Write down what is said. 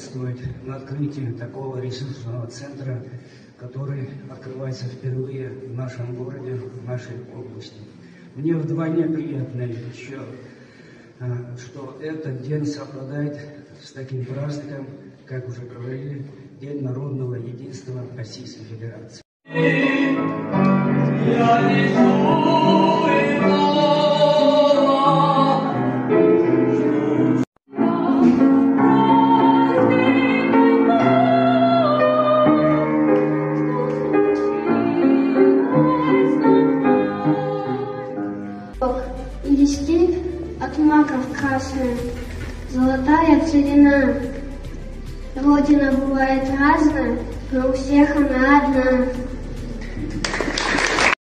присутствовать на открытии такого ресурсного центра, который открывается впервые в нашем городе, в нашей области. Мне вдвойне приятно еще, что этот день совпадает с таким праздником, как уже говорили, День народного единства Российской Федерации. Или степь от маков красная, золотая целина. Родина бывает разная, но у всех она одна.